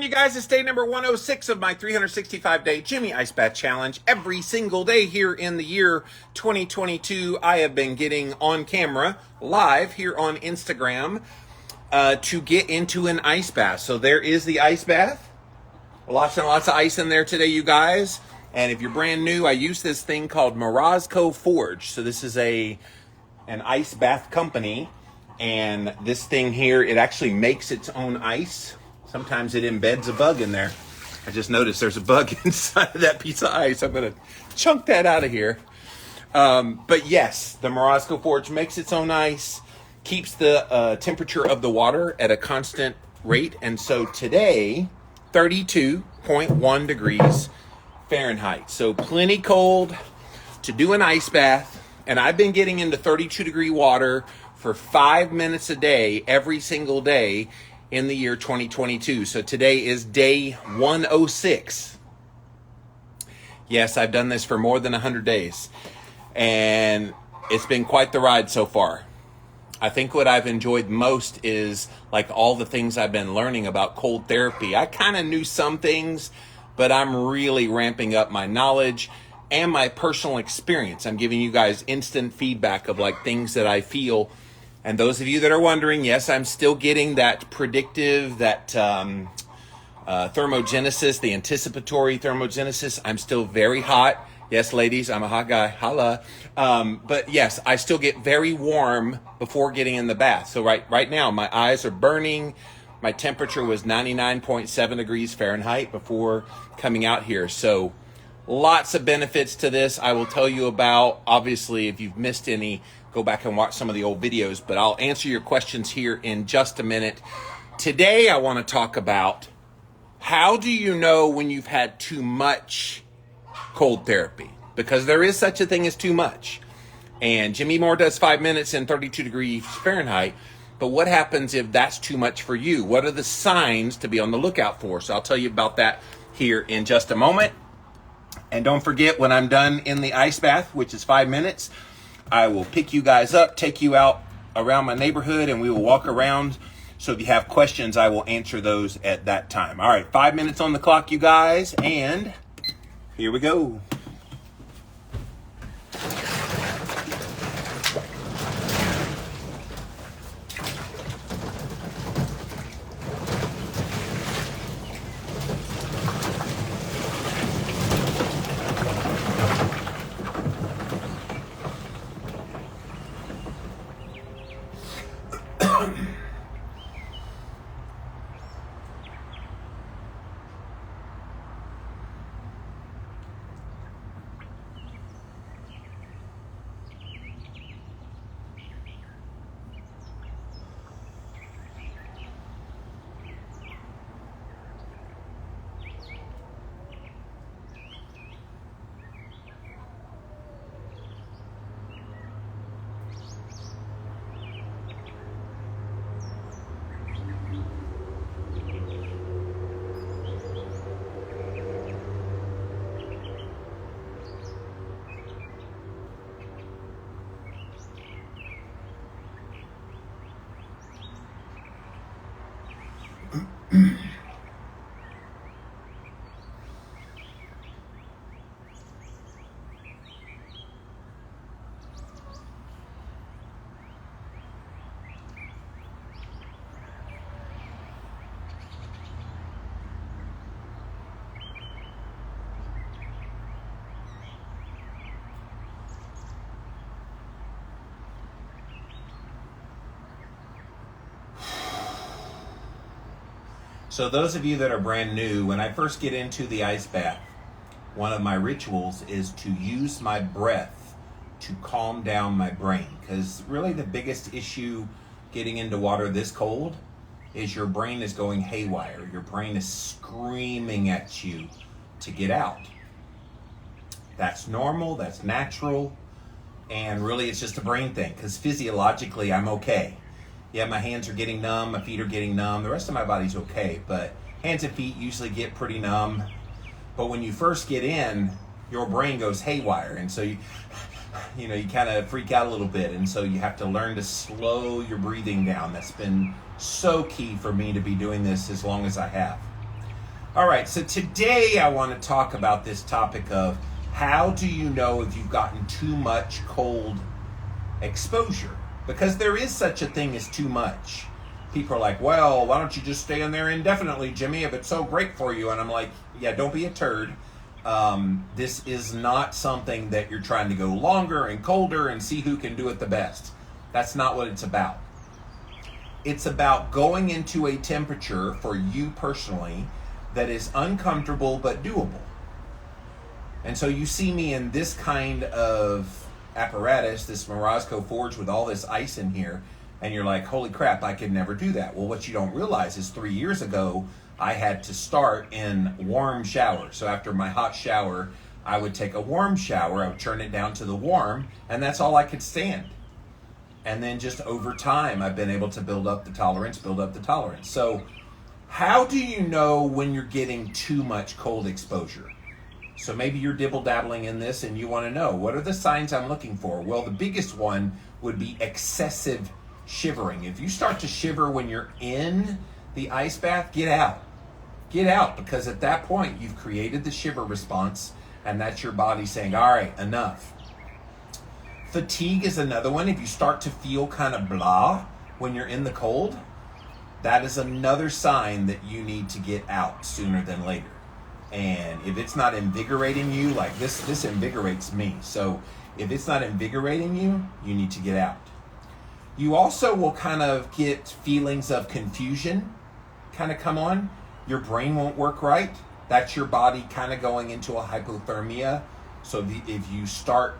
you guys? It's day number 106 of my 365-day Jimmy Ice Bath Challenge. Every single day here in the year 2022, I have been getting on camera live here on Instagram to get into an ice bath. So there is the ice bath. Lots and lots of ice in there today, you guys. And if you're brand new, I use this thing called Morosko Forge. So this is an ice bath company. And this thing here, it actually makes its own ice. Sometimes it embeds a bug in there. I just noticed there's a bug inside of that piece of ice. I'm going to chunk that out of here. But yes, the Morosko Forge makes its own ice, keeps the temperature of the water at a constant rate. And so today, 32.1 degrees Fahrenheit. So plenty cold to do an ice bath. And I've been getting into 32 degree water for 5 minutes a day, every single day in the year 2022. So today is day 106. Yes, I've done this for more than 100 days. And it's been quite the ride so far. I think what I've enjoyed most is like all the things I've been learning about cold therapy. I kind of knew some things, but I'm really ramping up my knowledge and my personal experience. I'm giving you guys instant feedback of like things that I feel. And those of you that are wondering, yes, I'm still getting that predictive, that thermogenesis, the anticipatory thermogenesis. I'm still very hot. Yes, ladies, I'm a hot guy. Holla. But yes, I still get very warm before getting in the bath. So right now, my eyes are burning. My temperature was 99.7 degrees Fahrenheit before coming out here. So lots of benefits to this I will tell you about. Obviously, if you've missed any, go back and watch some of the old videos, but I'll answer your questions here in just a minute. Today, I want to talk about how do you know when you've had too much cold therapy? Because there is such a thing as too much. And Jimmy Moore does 5 minutes in 32 degrees Fahrenheit. But what happens if that's too much for you? What are the signs to be on the lookout for? So I'll tell you about that here in just a moment. And don't forget, when I'm done in the ice bath, which is 5 minutes, I will pick you guys up, take you out around my neighborhood, and we will walk around. So if you have questions, I will answer those at that time. All right, 5 minutes on the clock, you guys, and here we go. So those of you that are brand new, when I first get into the ice bath, one of my rituals is to use my breath to calm down my brain. Because really the biggest issue getting into water this cold is your brain is going haywire. Your brain is screaming at you to get out. That's normal, that's natural, and really it's just a brain thing, because physiologically I'm okay. Yeah, my hands are getting numb, my feet are getting numb, the rest of my body's okay, but hands and feet usually get pretty numb. But when you first get in, your brain goes haywire, and so you kind of freak out a little bit, and so you have to learn to slow your breathing down. That's been so key for me to be doing this as long as I have. All right, so today I want to talk about this topic of how do you know if you've gotten too much cold exposure? Because there is such a thing as too much. People are like, well, why don't you just stay in there indefinitely, Jimmy, if it's so great for you? And I'm like, yeah, don't be a turd. This is not something that you're trying to go longer and colder and see who can do it the best. That's not what it's about. It's about going into a temperature for you personally that is uncomfortable but doable. And so you see me in this kind of apparatus, this Morozco Forge with all this ice in here, and you're like, holy crap, I could never do that. Well, what you don't realize is 3 years ago, I had to start in warm shower. So after my hot shower, I would take a warm shower, I would turn it down to the warm, and that's all I could stand. And then just over time, I've been able to build up the tolerance. So how do you know when you're getting too much cold exposure? So maybe you're dibble-dabbling in this and you want to know, what are the signs I'm looking for? Well, the biggest one would be excessive shivering. If you start to shiver when you're in the ice bath, get out. Get out, because at that point, you've created the shiver response, and that's your body saying, all right, enough. Fatigue is another one. If you start to feel kind of blah when you're in the cold, that is another sign that you need to get out sooner than later. And if it's not invigorating you, like this invigorates me. So if it's not invigorating you, you need to get out. You also will kind of get feelings of confusion kind of come on. Your brain won't work right. That's your body kind of going into a hypothermia. So if you start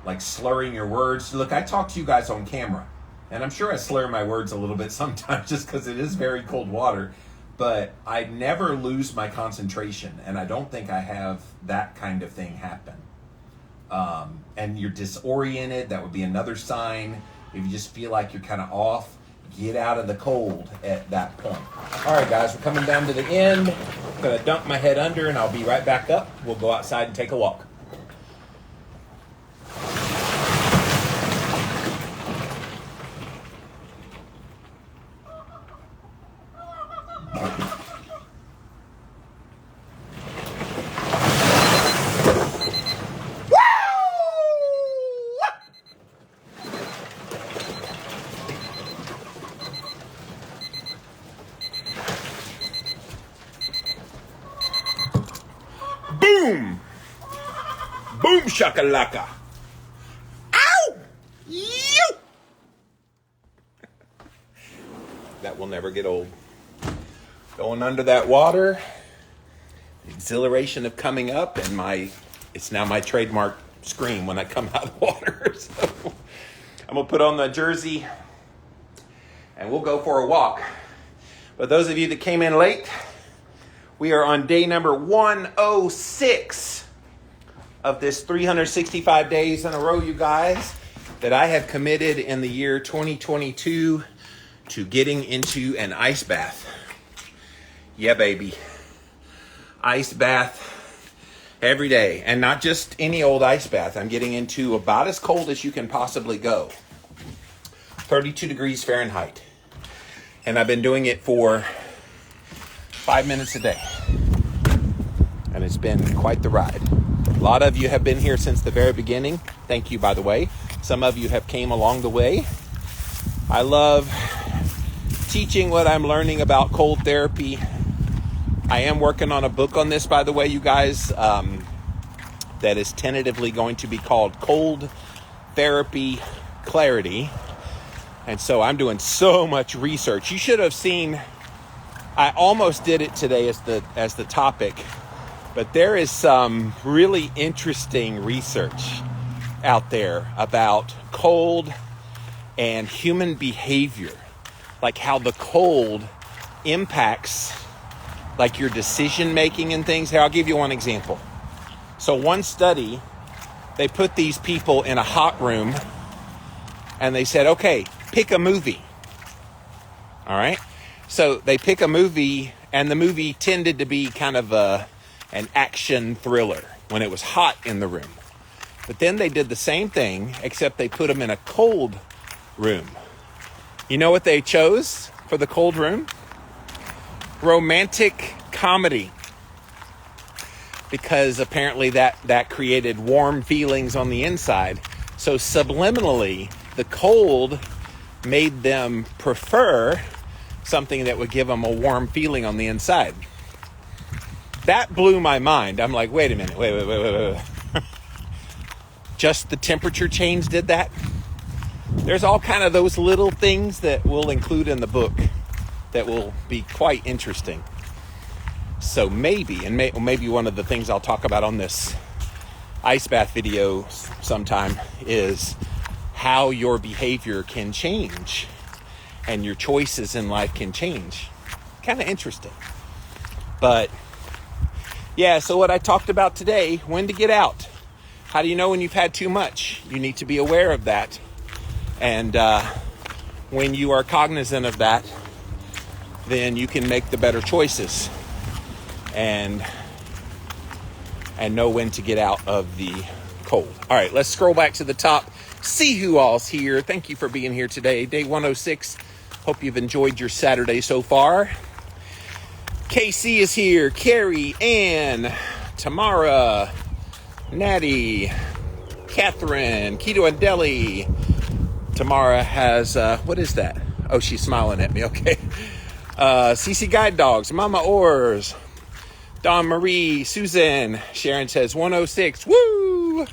like slurring your words, look, I talk to you guys on camera, and I'm sure I slur my words a little bit sometimes just because it is very cold water, but I never lose my concentration, and I don't think I have that kind of thing happen. And you're disoriented, that would be another sign. If you just feel like you're kind of off, get out of the cold at that point. All right, guys, we're coming down to the end. I'm going to dump my head under, and I'll be right back up. We'll go outside and take a walk. Boom! Boom shakalaka! Ow! You! That will never get old. Going under that water, the exhilaration of coming up, and it's now my trademark scream when I come out of the water. So I'm gonna put on the jersey and we'll go for a walk. But those of you that came in late, we are on day number 106 of this 365 days in a row, you guys, that I have committed in the year 2022 to getting into an ice bath. Yeah, baby. Ice bath every day. And not just any old ice bath. I'm getting into about as cold as you can possibly go. 32 degrees Fahrenheit. And I've been doing it for 5 minutes a day. And it's been quite the ride. A lot of you have been here since the very beginning. Thank you, by the way. Some of you have came along the way. I love teaching what I'm learning about cold therapy. I am working on a book on this, by the way, you guys, that is tentatively going to be called Cold Therapy Clarity. And so I'm doing so much research. You should have seen, I almost did it today as the topic, but there is some really interesting research out there about cold and human behavior, like how the cold impacts like your decision making and things. Here, I'll give you one example. So one study, they put these people in a hot room and they said, okay, pick a movie. All right. So they pick a movie, and the movie tended to be kind of an action thriller when it was hot in the room. But then they did the same thing, except they put them in a cold room. You know what they chose for the cold room? Romantic comedy. because apparently that created warm feelings on the inside. So subliminally, the cold made them prefer something that would give them a warm feeling on the inside. That blew my mind. I'm like, wait a minute, wait. Just the temperature change did that? There's all kind of those little things that we'll include in the book that will be quite interesting. So maybe one of the things I'll talk about on this ice bath video sometime is how your behavior can change and your choices in life can change. Kind of interesting. But yeah, so what I talked about today, when to get out. How do you know when you've had too much? You need to be aware of that. And when you are cognizant of that, then you can make the better choices and know when to get out of the cold. All right, let's scroll back to the top. See who all's here. Thank you for being here today. Day 106. Hope you've enjoyed your Saturday so far. Casey is here. Carrie, Ann, Tamara, Natty, Catherine, Keto and Deli. Tamara has, what is that? Oh, she's smiling at me. Okay. CC Guide Dogs, Mama Oars, Dawn Marie, Susan. Sharon says 106. Woo!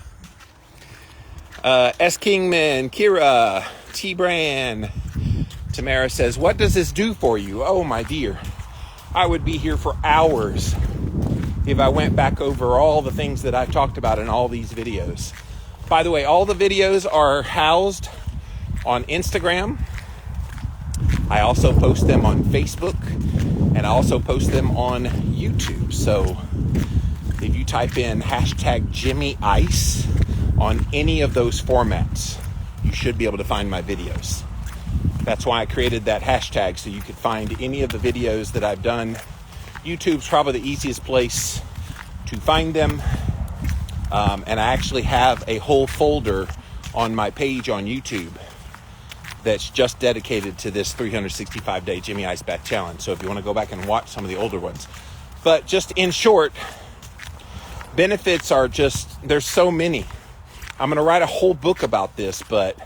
S. Kingman, Kira, T. Brand. Tamara says, what does this do for you? Oh, my dear. I would be here for hours if I went back over all the things that I've talked about in all these videos. By the way, all the videos are housed on Instagram. I also post them on Facebook, and I also post them on YouTube. So if you type in hashtag Jimmy Ice on any of those formats, you should be able to find my videos. That's why I created that hashtag, so you could find any of the videos that I've done. YouTube's probably the easiest place to find them. And I actually have a whole folder on my page on YouTube that's just dedicated to this 365-day Jimmy Ice Bath Challenge. So if you want to go back and watch some of the older ones. But just in short, benefits are just, there's so many. I'm going to write a whole book about this, but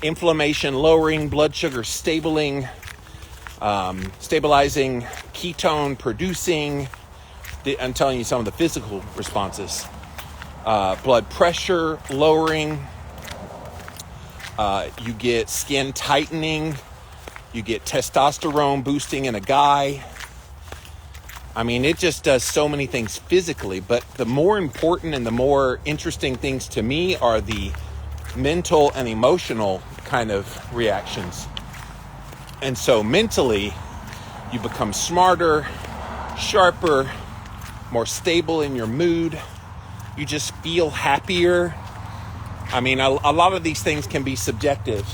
inflammation lowering, blood sugar stabilizing, ketone producing. I'm telling you some of the physical responses. Blood pressure lowering. You get skin tightening. You get testosterone boosting in a guy. I mean, it just does so many things physically, but the more important and the more interesting things to me are the mental and emotional kind of reactions. And so mentally, you become smarter, sharper, more stable in your mood. You just feel happier. I mean, a lot of these things can be subjective,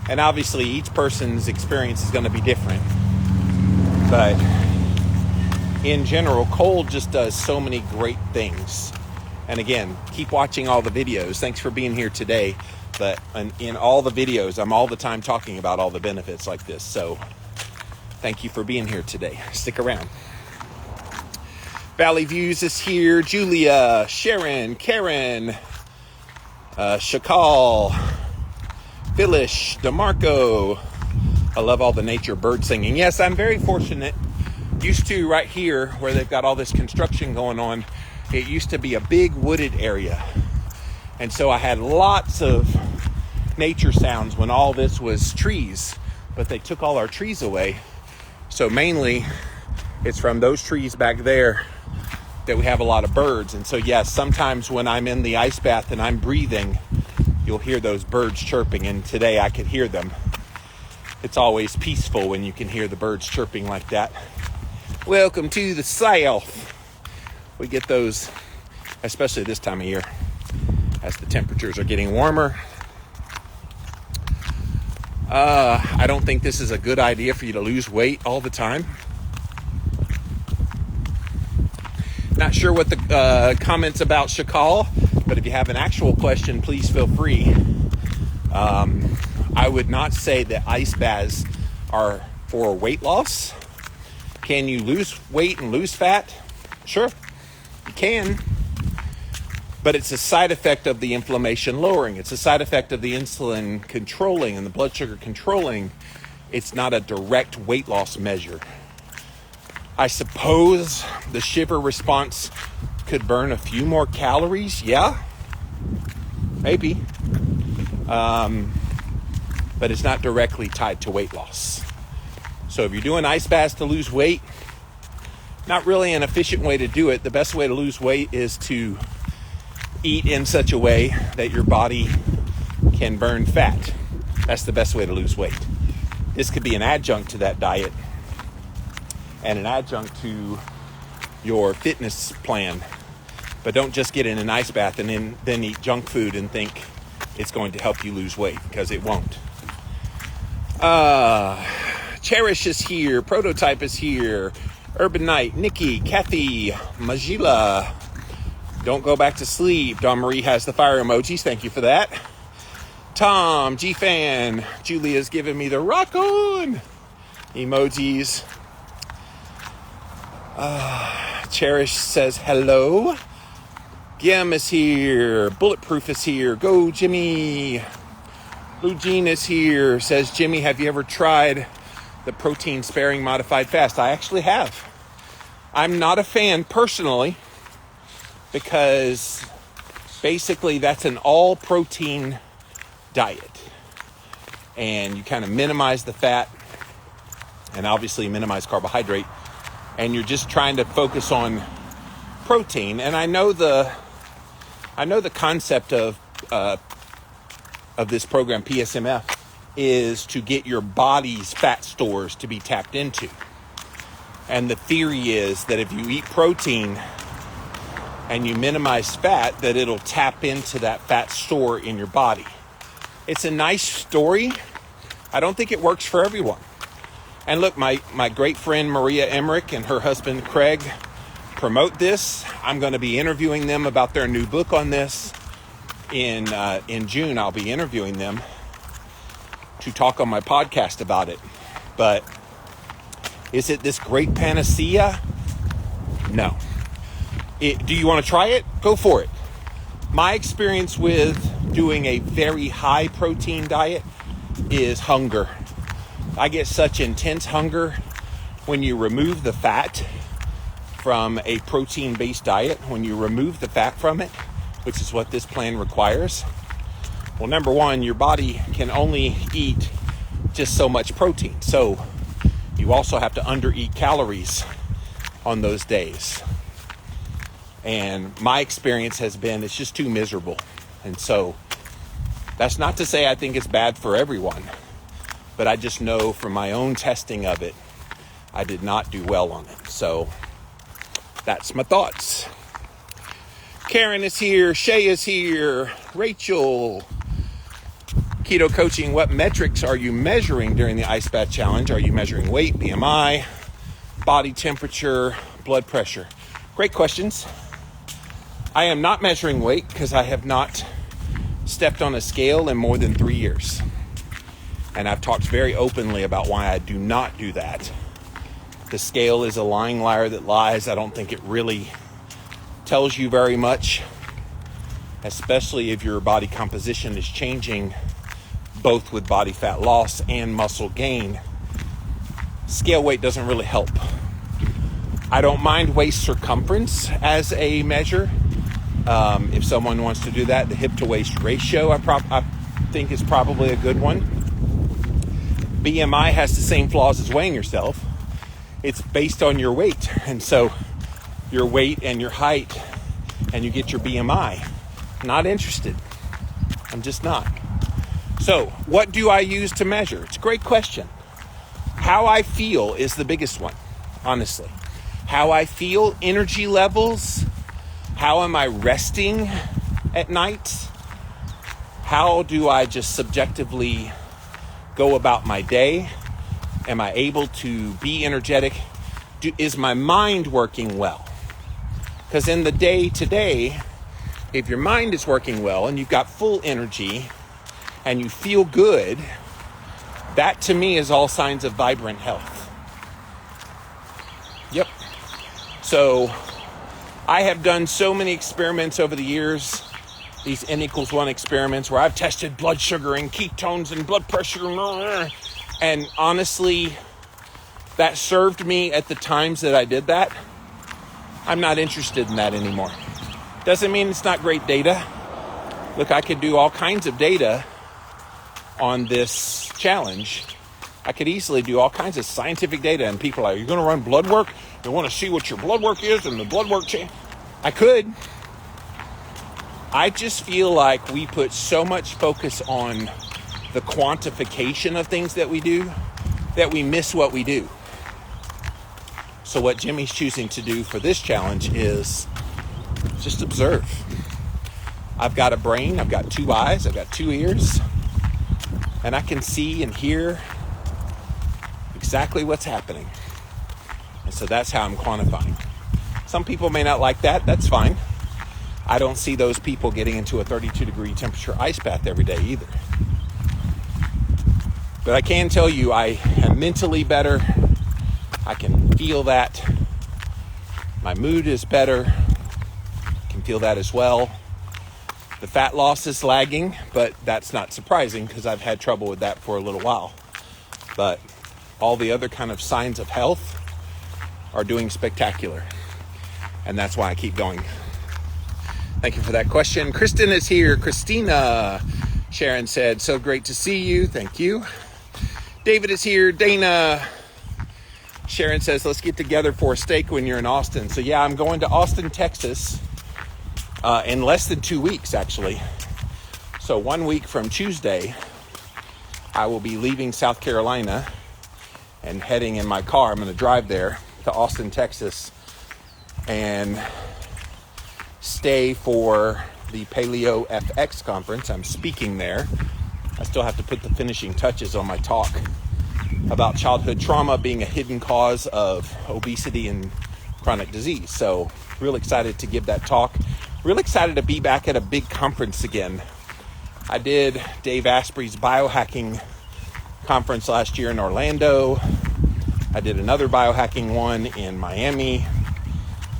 and obviously each person's experience is going to be different. But in general, cold just does so many great things. And again, keep watching all the videos. Thanks for being here today. But in all the videos, I'm all the time talking about all the benefits like this. So thank you for being here today. Stick around. Valley Views is here. Julia, Sharon, Karen, Shakal, Phyllis, DeMarco. I love all the nature bird singing. Yes, I'm very fortunate. Used to right here where they've got all this construction going on, it used to be a big wooded area. And so I had lots of nature sounds when all this was trees, but they took all our trees away. So mainly it's from those trees back there that we have a lot of birds. And so yes, sometimes when I'm in the ice bath and I'm breathing, you'll hear those birds chirping, and today I could hear them. It's always peaceful when you can hear the birds chirping like that. Welcome to the South. We get those, especially this time of year, as the temperatures are getting warmer. I don't think this is a good idea for you to lose weight all the time. Not sure what the comments about Shakal, but if you have an actual question, please feel free. I would not say that ice baths are for weight loss. Can you lose weight and lose fat? Sure. You can, but it's a side effect of the inflammation lowering. It's a side effect of the insulin controlling and the blood sugar controlling. It's not a direct weight loss measure. I suppose the shiver response could burn a few more calories. Yeah, maybe. But it's not directly tied to weight loss. So if you're doing ice baths to lose weight, not really an efficient way to do it. The best way to lose weight is to eat in such a way that your body can burn fat. That's the best way to lose weight. This could be an adjunct to that diet and an adjunct to your fitness plan. But don't just get in an ice bath and then eat junk food and think it's going to help you lose weight, because it won't. Cherish is here. Prototype is here. Urban Knight, Nikki, Kathy, Majila. Don't go back to sleep. Dawn Marie has the fire emojis. Thank you for that. Tom, G-Fan. Julia's giving me the rock on emojis. Cherish says hello. Gim is here. Bulletproof is here. Go, Jimmy. Blue Jean is here. Says, Jimmy, have you ever tried the protein sparing modified fast? I actually have. I'm not a fan personally, because basically that's an all protein diet, and you kind of minimize the fat and obviously minimize carbohydrate, and you're just trying to focus on protein. And I know the concept of this program, PSMF, is to get your body's fat stores to be tapped into. And the theory is that if you eat protein and you minimize fat, that it'll tap into that fat store in your body. It's a nice story. I don't think it works for everyone. And look, my great friend Maria Emmerich and her husband Craig promote this. I'm going to be interviewing them about their new book on this. In June, I'll be interviewing them to talk on my podcast about it. But is it this great panacea? No. Do you want to try it? Go for it. My experience with doing a very high protein diet is hunger. I get such intense hunger when you remove the fat from a protein-based diet, when you remove the fat from it, which is what this plan requires. Well, number one, your body can only eat just so much protein. So you also have to under-eat calories on those days. And my experience has been it's just too miserable. And so that's not to say I think it's bad for everyone, but I just know from my own testing of it, I did not do well on it. So that's my thoughts. Karen is here. Shay is here. Rachel. Keto Coaching, what metrics are you measuring during the Ice Bath Challenge? Are you measuring weight, BMI, body temperature, blood pressure? Great questions. I am not measuring weight because I have not stepped on a scale in more than 3 years. And I've talked very openly about why I do not do that. The scale is a lying liar that lies. I don't think it really tells you very much, especially if your body composition is changing, both with body fat loss and muscle gain. Scale weight doesn't really help. I don't mind waist circumference as a measure. If someone wants to do that, the hip to waist ratio I think is probably a good one. BMI has the same flaws as weighing yourself. It's based on your weight, and so your weight and your height, and you get your BMI. Not interested. I'm just not. So, what do I use to measure? It's a great question. How I feel is the biggest one, honestly. How I feel, energy levels. How am I resting at night? How do I just subjectively go about my day? Am I able to be energetic? Is my mind working well? Because in the day-to-day, if your mind is working well and you've got full energy and you feel good, that to me is all signs of vibrant health. Yep. So I have done so many experiments over the years, these N=1 experiments where I've tested blood sugar and ketones and blood pressure. And honestly, that served me at the times that I did that. I'm not interested in that anymore. Doesn't mean it's not great data. Look, I could do all kinds of data on this challenge. I could easily do all kinds of scientific data, and people are like, you're going to run blood work? They want to see what your blood work is and the blood work change. I could. I just feel like we put so much focus on the quantification of things that we do that we miss what we do. So what Jimmy's choosing to do for this challenge is just observe. I've got a brain, I've got 2 eyes, I've got 2 ears, and I can see and hear exactly what's happening. And so that's how I'm quantifying. Some people may not like that. That's fine. I don't see those people getting into a 32-degree temperature ice bath every day either. But I can tell you I am mentally better. I can feel that. My mood is better. I can feel that as well. The fat loss is lagging, but that's not surprising because I've had trouble with that for a little while. But all the other kind of signs of health are doing spectacular. And that's why I keep going. Thank you for that question. Kristen is here. Christina. Sharon said, so great to see you. Thank you. David is here. Dana. Sharon says, let's get together for a steak when you're in Austin. So yeah, I'm going to Austin, Texas in less than 2 weeks, actually. So 1 week from Tuesday, I will be leaving South Carolina and heading in my car. I'm going to drive there to Austin, Texas, and stay for the Paleo FX conference. I'm speaking there. I still have to put the finishing touches on my talk about childhood trauma being a hidden cause of obesity and chronic disease. So real excited to give that talk. Real excited to be back at a big conference again. I did Dave Asprey's biohacking conference last year in Orlando. I did another biohacking one in Miami,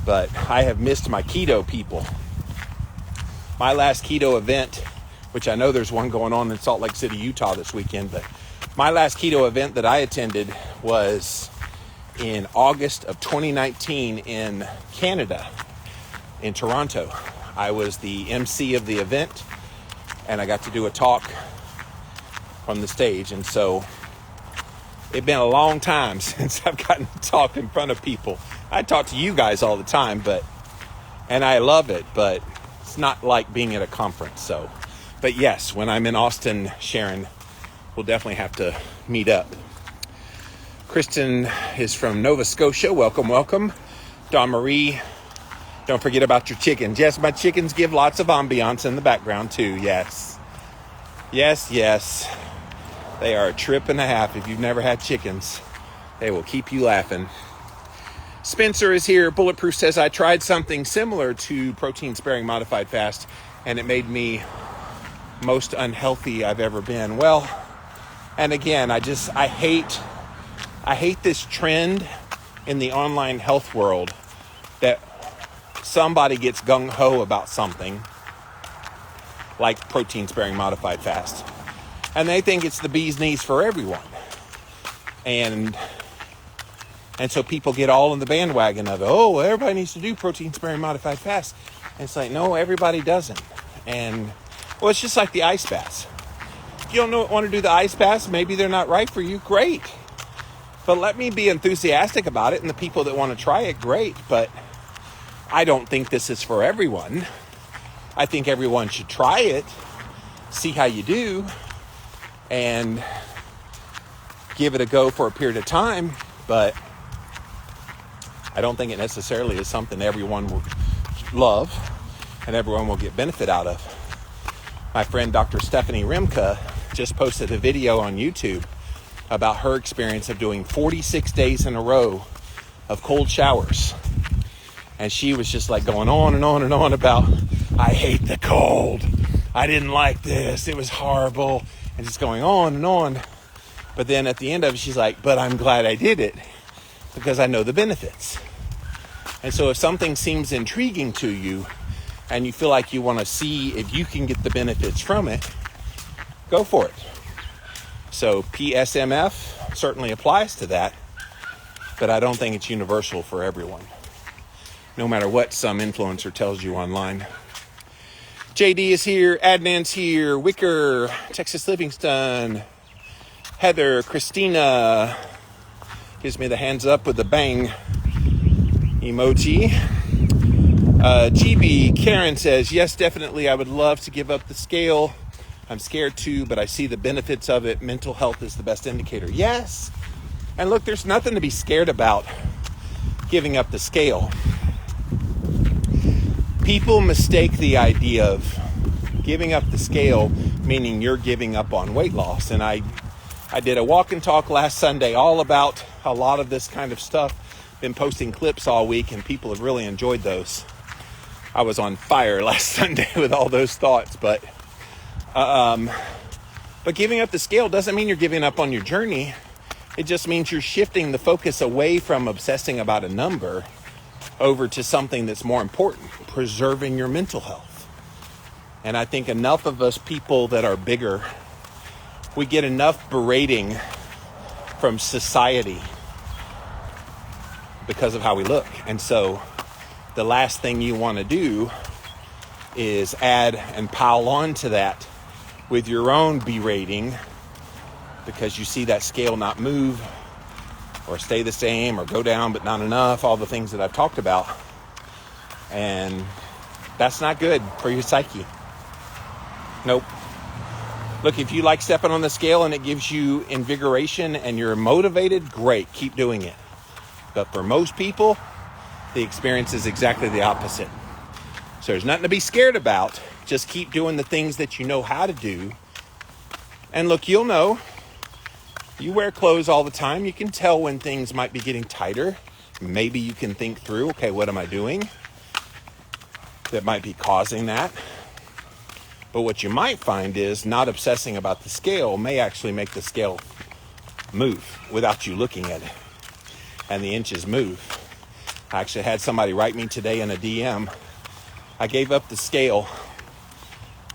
but I have missed my keto people. My last keto event, which I know there's one going on in Salt Lake City, Utah this weekend, but my last keto event that I attended was in August of 2019 in Canada, in Toronto. I was the MC of the event, and I got to do a talk from the stage. And so it's been a long time since I've gotten to talk in front of people. I talk to you guys all the time, and I love it, but it's not like being at a conference. So, but yes, when I'm in Austin, Sharon, we'll definitely have to meet up. Kristen is from Nova Scotia. Welcome, welcome. Dawn Marie, don't forget about your chickens. Yes, my chickens give lots of ambiance in the background too. Yes. Yes, yes. They are a trip and a half. If you've never had chickens, they will keep you laughing. Spencer is here. Bulletproof says, I tried something similar to protein sparing modified fast, and it made me most unhealthy I've ever been. Well, and again, I hate this trend in the online health world that somebody gets gung-ho about something like protein sparing modified fast, and they think it's the bee's knees for everyone. And so people get all in the bandwagon of, oh, well, everybody needs to do protein sparing modified fast. And it's like, no, everybody doesn't. And well, it's just like the ice baths. If you don't want to do the ice baths, maybe they're not right for you, great. But let me be enthusiastic about it, and the people that want to try it, great. But I don't think this is for everyone. I think everyone should try it, see how you do, and give it a go for a period of time. But I don't think it necessarily is something everyone will love and everyone will get benefit out of. My friend Dr. Stephanie Rimka just posted a video on YouTube about her experience of doing 46 days in a row of cold showers. And she was just like going on and on and on about, I hate the cold. I didn't like this. It was horrible. And just going on and on. But then at the end of it, she's like, but I'm glad I did it because I know the benefits. And so if something seems intriguing to you and you feel like you want to see if you can get the benefits from it, go for it. So PSMF certainly applies to that, but I don't think it's universal for everyone, no matter what some influencer tells you online. JD is here, Adnan's here, Wicker, Texas Livingston, Heather, Christina, gives me the hands up with the bang emoji. GB, Karen says, yes, definitely, I would love to give up the scale. I'm scared too, but I see the benefits of it. Mental health is the best indicator. Yes. And look, there's nothing to be scared about giving up the scale. People mistake the idea of giving up the scale meaning you're giving up on weight loss. And I did a walk and talk last Sunday all about a lot of this kind of stuff. Been posting clips all week and people have really enjoyed those. I was on fire last Sunday with all those thoughts, but giving up the scale doesn't mean you're giving up on your journey. It just means you're shifting the focus away from obsessing about a number over to something that's more important, preserving your mental health. And I think enough of us people that are bigger, we get enough berating from society because of how we look. And so the last thing you want to do is add and pile on to that with your own berating because you see that scale not move or stay the same or go down but not enough, all the things that I've talked about. And that's not good for your psyche. Nope. Look, if you like stepping on the scale and it gives you invigoration and you're motivated, great, keep doing it. But for most people, the experience is exactly the opposite. So there's nothing to be scared about. Just keep doing the things that you know how to do. And look, you'll know. You wear clothes all the time. You can tell when things might be getting tighter. Maybe you can think through, okay, what am I doing that might be causing that? But what you might find is not obsessing about the scale may actually make the scale move without you looking at it. And the inches move. I actually had somebody write me today in a DM. I gave up the scale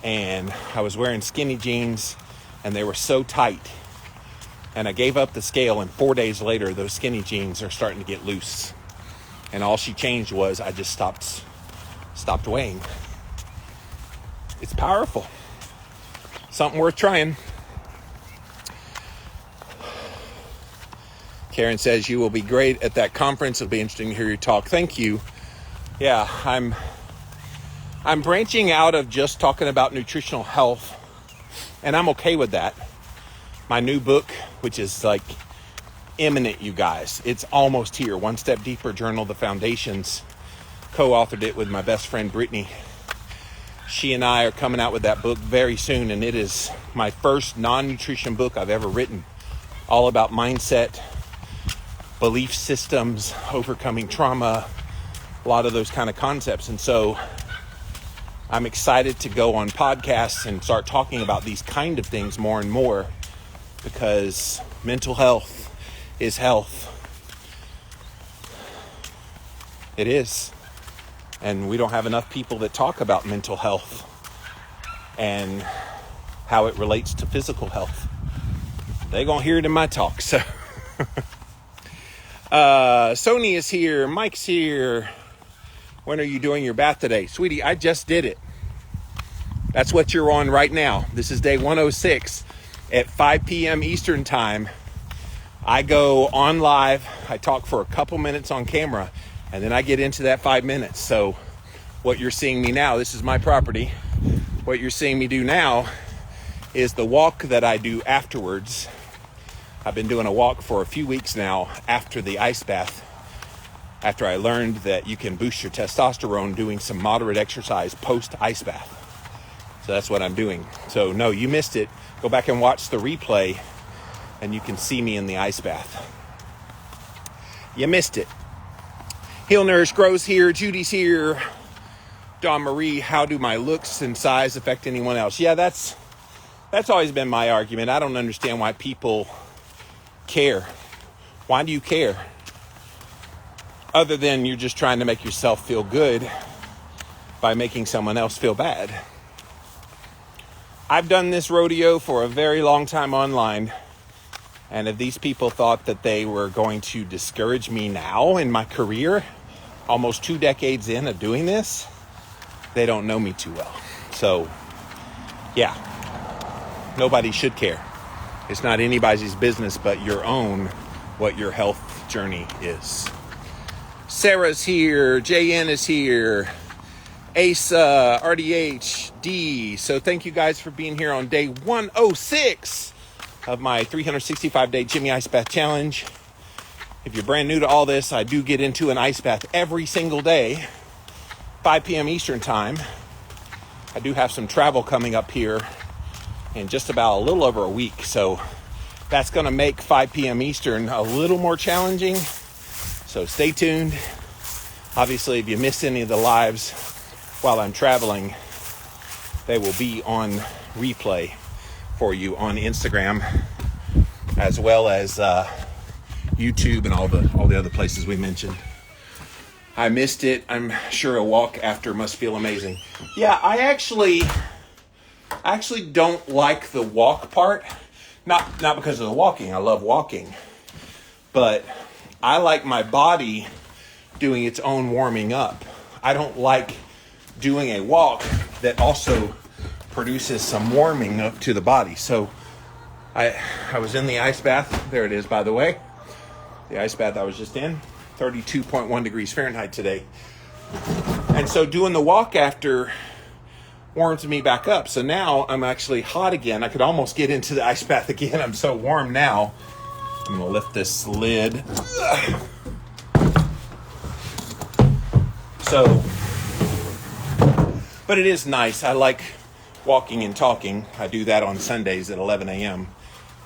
and I was wearing skinny jeans and they were so tight. And I gave up the scale and 4 days later, those skinny jeans are starting to get loose. And all she changed was I just stopped weighing. It's powerful. Something worth trying. Karen says, you will be great at that conference. It'll be interesting to hear your talk. Thank you. Yeah, I'm branching out of just talking about nutritional health, and I'm okay with that. My new book, which is like imminent, you guys. It's almost here. One Step Deeper Journal, The Foundations. Co-authored it with my best friend, Brittany. She and I are coming out with that book very soon, and it is my first non-nutrition book I've ever written. All about mindset, belief systems, overcoming trauma, a lot of those kind of concepts. And so I'm excited to go on podcasts and start talking about these kind of things more and more because mental health is health. It is. And we don't have enough people that talk about mental health and how it relates to physical health. They're going to hear it in my talk. So Sony is here. Mike's here. When are you doing your bath today? Sweetie, I just did it. That's what you're on right now. This is day 106 at 5 p.m. Eastern time. I go on live. I talk for a couple minutes on camera, and then I get into that 5 minutes. So what you're seeing me now, this is my property. What you're seeing me do now is the walk that I do afterwards. I've been doing a walk for a few weeks now after the ice bath, after I learned that you can boost your testosterone doing some moderate exercise post ice bath. So that's what I'm doing. So no, you missed it. Go back and watch the replay and you can see me in the ice bath. You missed it. Heal Nourish Grows here. Judy's here. Dawn Marie, how do my looks and size affect anyone else? Yeah, that's always been my argument. I don't understand why people care. Why do you care? other than you're just trying to make yourself feel good by making someone else feel bad. I've done this rodeo for a very long time online, and if these people thought that they were going to discourage me now in my career, almost 2 decades in of doing this, they don't know me too well. So, yeah, nobody should care. It's not anybody's business but your own what your health journey is. Sarah's here, JN is here, Asa, RDH, D. So thank you guys for being here on day 106 of my 365-day Jimmy Ice Bath Challenge. If you're brand new to all this, I do get into an ice bath every single day, 5 p.m. Eastern time. I do have some travel coming up here in just about a little over a week. So that's going to make 5 p.m. Eastern a little more challenging. So stay tuned. Obviously, if you miss any of the lives while I'm traveling, they will be on replay for you on Instagram, as well as YouTube and all the other places we mentioned. I missed it. I'm sure a walk after must feel amazing. Yeah, I actually don't like the walk part. Not because of the walking. I love walking. But I like my body doing its own warming up. I don't like doing a walk that also produces some warming up to the body. So I was in the ice bath. There it is, by the way. The ice bath I was just in. 32.1 degrees Fahrenheit today. And so doing the walk after warms me back up. So now I'm actually hot again. I could almost get into the ice bath again. I'm so warm now. I'm going to lift this lid. So, but it is nice. I like walking and talking. I do that on Sundays at 11 a.m.,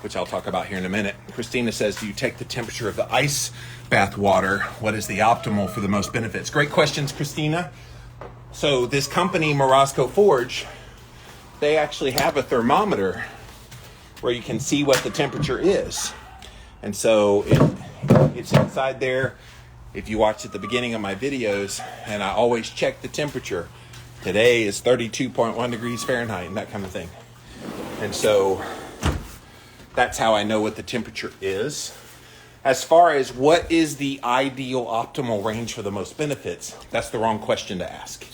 which I'll talk about here in a minute. Christina says, do you take the temperature of the ice bath water? What is the optimal for the most benefits? Great questions, Christina. So this company, Morosco Forge, they actually have a thermometer where you can see what the temperature is. And so it's inside there. If you watch at the beginning of my videos, and I always check the temperature. Today is 32.1 degrees Fahrenheit and that kind of thing. And so that's how I know what the temperature is. As far as what is the ideal optimal range for the most benefits, that's the wrong question to ask.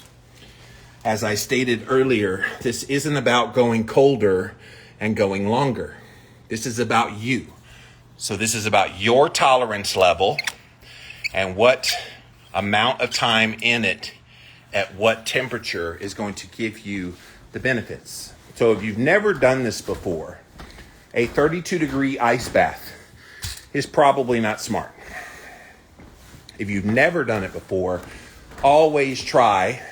As I stated earlier, this isn't about going colder and going longer. This is about you. So this is about your tolerance level and what amount of time in it at what temperature is going to give you the benefits. So if you've never done this before, a 32-degree ice bath is probably not smart. If you've never done it before, always try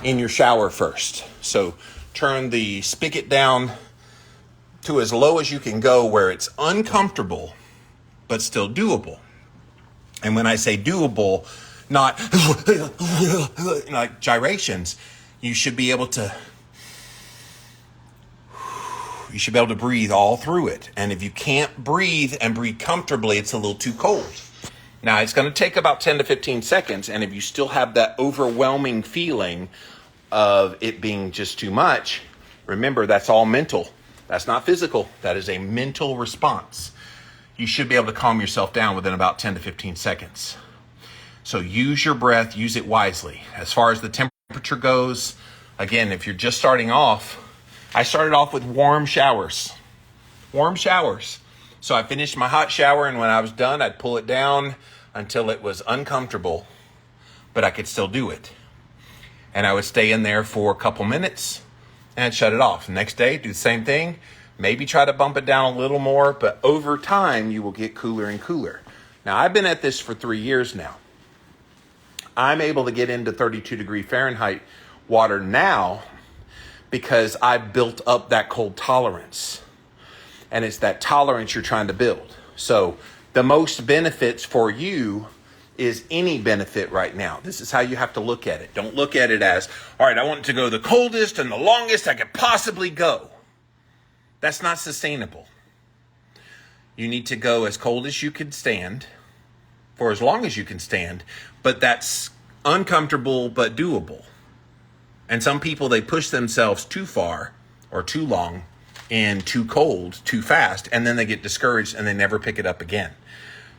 in your shower first. So turn the spigot down to as low as you can go where it's uncomfortable, but still doable. And when I say doable, not like gyrations, you should be able to breathe all through it. And if you can't breathe and breathe comfortably, it's a little too cold. Now, it's going to take about 10 to 15 seconds. And if you still have that overwhelming feeling of it being just too much, remember, that's all mental. That's not physical. That is a mental response. You should be able to calm yourself down within about 10 to 15 seconds. So use your breath, use it wisely. As far as the temperature goes, again, if you're just starting off, I started off with warm showers. Warm showers. So I finished my hot shower, and when I was done, I'd pull it down until it was uncomfortable, but I could still do it. And I would stay in there for a couple minutes and shut it off. Next day, do the same thing. Maybe try to bump it down a little more, but over time, you will get cooler and cooler. Now, I've been at this for 3 years now. I'm able to get into 32-degree Fahrenheit water now because I built up that cold tolerance. And it's that tolerance you're trying to build. So the most benefits for you is any benefit right now. This is how you have to look at it. Don't look at it as, all right, I want to go the coldest and the longest I could possibly go. That's not sustainable. You need to go as cold as you can stand for as long as you can stand, but that's uncomfortable but doable. And some people, they push themselves too far or too long and too cold, too fast, and then they get discouraged and they never pick it up again.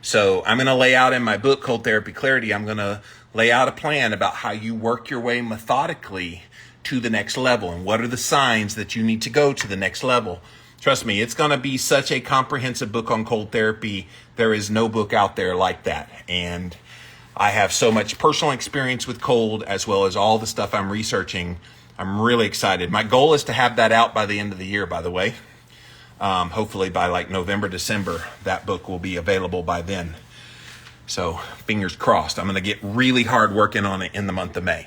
So I'm going to lay out in my book, Cold Therapy Clarity, I'm going to lay out a plan about how you work your way methodically to the next level and what are the signs that you need to go to the next level. Trust me, it's going to be such a comprehensive book on cold therapy. There is no book out there like that. And I have so much personal experience with cold as well as all the stuff I'm researching. I'm really excited. My goal is to have that out by the end of the year, by the way. Hopefully by like November, December, that book will be available by then. So fingers crossed. I'm going to get really hard working on it in the month of May.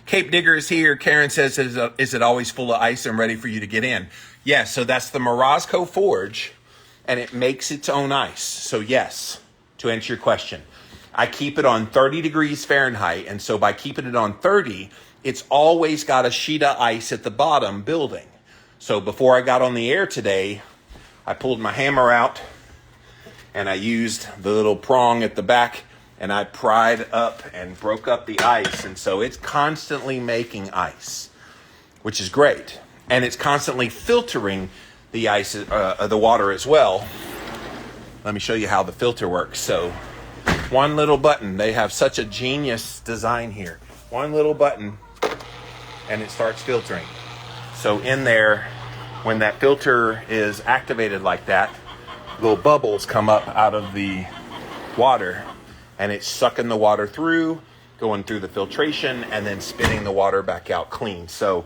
Cape Digger is here. Karen says, is it always full of ice and ready for you to get in? Yes, so that's the Morozco Forge, and it makes its own ice. So yes, to answer your question, I keep it on 30 degrees Fahrenheit, and so by keeping it on 30, it's always got a sheet of ice at the bottom building. So before I got on the air today, I pulled my hammer out, and I used the little prong at the back, and I pried up and broke up the ice. And so it's constantly making ice, which is great. And it's constantly filtering the ice, the water as well. Let me show you how the filter works. So one little button, they have such a genius design here. One little button, and it starts filtering. So in there, when that filter is activated like that, little bubbles come up out of the water, and it's sucking the water through, going through the filtration, and then spitting the water back out clean. So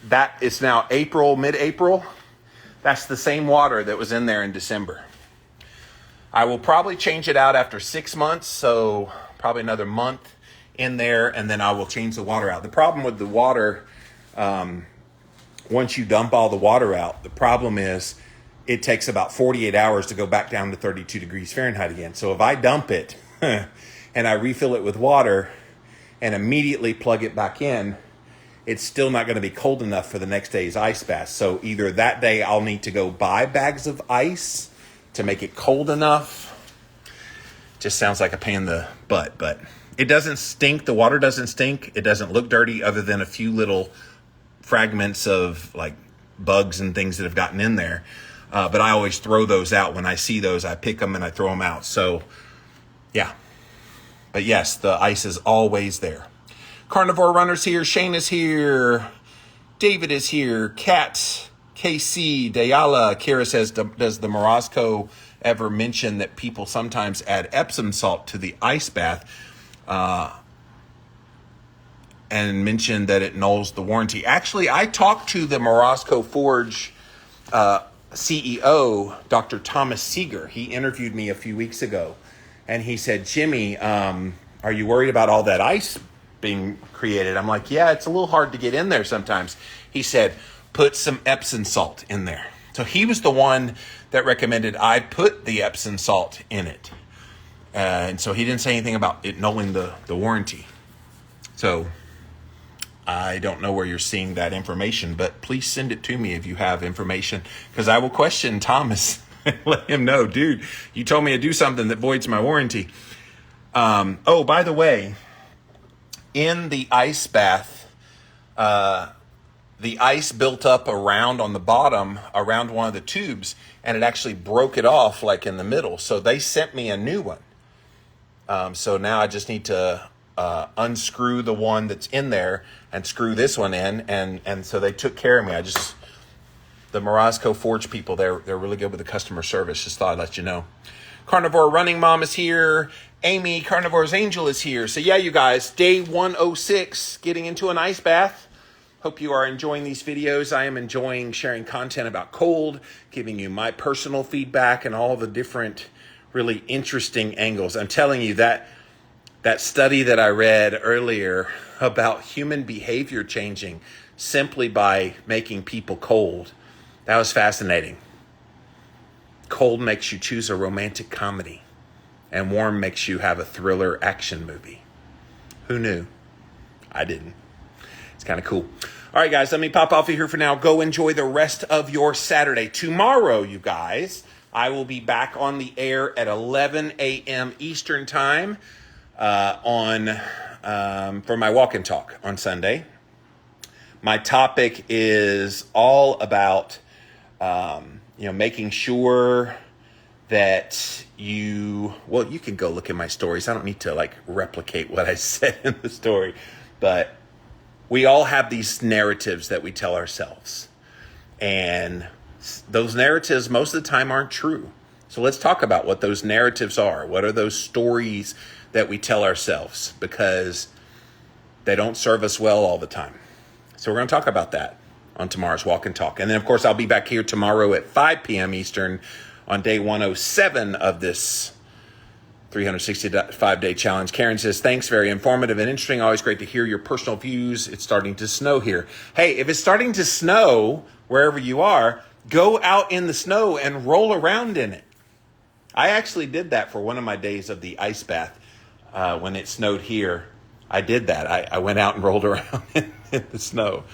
that is now April, mid-April. That's the same water that was in there in December. I will probably change it out after 6 months, so probably another month in there, and then I will change the water out. The problem with the water, once you dump all the water out, the problem is it takes about 48 hours to go back down to 32 degrees Fahrenheit again. So if I dump it and I refill it with water and immediately plug it back in, it's still not going to be cold enough for the next day's ice bath. So either that day I'll need to go buy bags of ice to make it cold enough. Just sounds like a pain in the butt, but it doesn't stink. The water doesn't stink. It doesn't look dirty other than a few little fragments of like bugs and things that have gotten in there. But I always throw those out. When I see those, I pick them and I throw them out. So yeah, but yes, the ice is always there. Carnivore Runner's here. Shane is here. David is here. Kat, KC, Dayala. Kira says, does the Morozco ever mention that people sometimes add Epsom salt to the ice bath and mention that it nulls the warranty? Actually, I talked to the Morozco Forge CEO, Dr. Thomas Seeger. He interviewed me a few weeks ago. And he said, Jimmy, are you worried about all that ice being created? I'm like, yeah, it's a little hard to get in there sometimes. He said, put some Epsom salt in there. So he was the one that recommended I put the Epsom salt in it. And so he didn't say anything about it nulling the warranty. So I don't know where you're seeing that information, but please send it to me if you have information, because I will question Thomas. Let him know, dude, you told me to do something that voids my warranty. Oh, by the way, in the ice bath, the ice built up around on the bottom, around one of the tubes, and it actually broke it off like in the middle. So they sent me a new one. So now I just need to unscrew the one that's in there and screw this one in. And so they took care of me. The Morozco Forge people, they're really good with the customer service. Just thought I'd let you know. Carnivore Running Mom is here. Amy, Carnivore's Angel, is here. So yeah, you guys, day 106, getting into an ice bath. Hope you are enjoying these videos. I am enjoying sharing content about cold, giving you my personal feedback and all the different really interesting angles. I'm telling you that study that I read earlier about human behavior changing simply by making people cold, that was fascinating. Cold makes you choose a romantic comedy, and warm makes you have a thriller action movie. Who knew? I didn't. It's kind of cool. All right, guys, let me pop off of here for now. Go enjoy the rest of your Saturday. Tomorrow, you guys, I will be back on the air at 11 a.m. Eastern time for my walk and talk on Sunday. My topic is all about making sure that you can go look at my stories. I don't need to replicate what I said in the story, but we all have these narratives that we tell ourselves, and those narratives most of the time aren't true. So let's talk about what those narratives are. What are those stories that we tell ourselves, because they don't serve us well all the time. So we're going to talk about that on tomorrow's Walk and Talk. And then, of course, I'll be back here tomorrow at 5 p.m. Eastern on day 107 of this 365-day challenge. Karen says, thanks, very informative and interesting. Always great to hear your personal views. It's starting to snow here. Hey, if it's starting to snow wherever you are, go out in the snow and roll around in it. I actually did that for one of my days of the ice bath. When it snowed here, I did that. I went out and rolled around in the snow.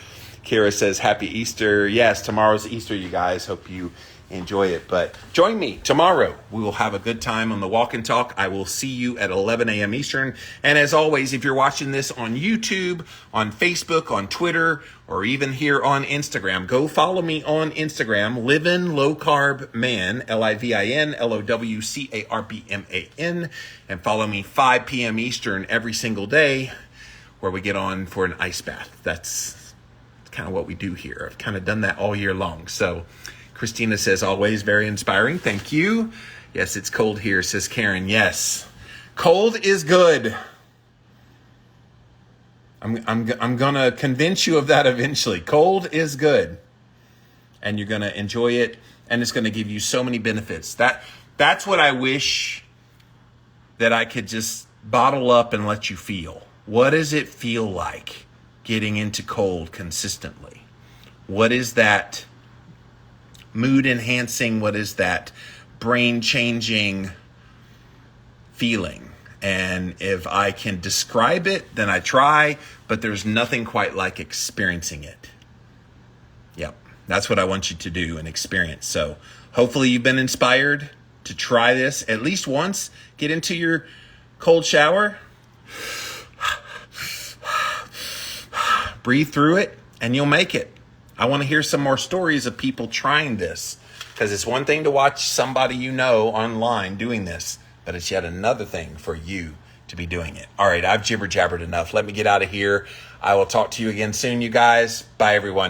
Kira says, happy Easter. Yes, tomorrow's Easter, you guys. Hope you enjoy it. But join me tomorrow. We will have a good time on the Walk and Talk. I will see you at 11 a.m. Eastern. And as always, if you're watching this on YouTube, on Facebook, on Twitter, or even here on Instagram, go follow me on Instagram, Livin' Low Carb Man, LIVIN LOWCARBMAN, and follow me 5 p.m. Eastern every single day, where we get on for an ice bath. That's kind of what we do here. I've kind of done that all year long. So Christina says, always very inspiring. Thank you. Yes, it's cold here, says Karen. Yes, cold is good. I'm going to convince you of that eventually. Cold is good. And you're going to enjoy it. And it's going to give you so many benefits. That's what I wish that I could just bottle up and let you feel. What does it feel like getting into cold consistently? What is that mood enhancing? What is that brain changing feeling? And if I can describe it, then I try, but there's nothing quite like experiencing it. Yep. That's what I want you to do and experience. So hopefully you've been inspired to try this at least once. Get into your cold shower, breathe through it, and you'll make it. I want to hear some more stories of people trying this, because it's one thing to watch somebody you know online doing this, but it's yet another thing for you to be doing it. All right, I've jibber jabbered enough. Let me get out of here. I will talk to you again soon, you guys. Bye, everyone.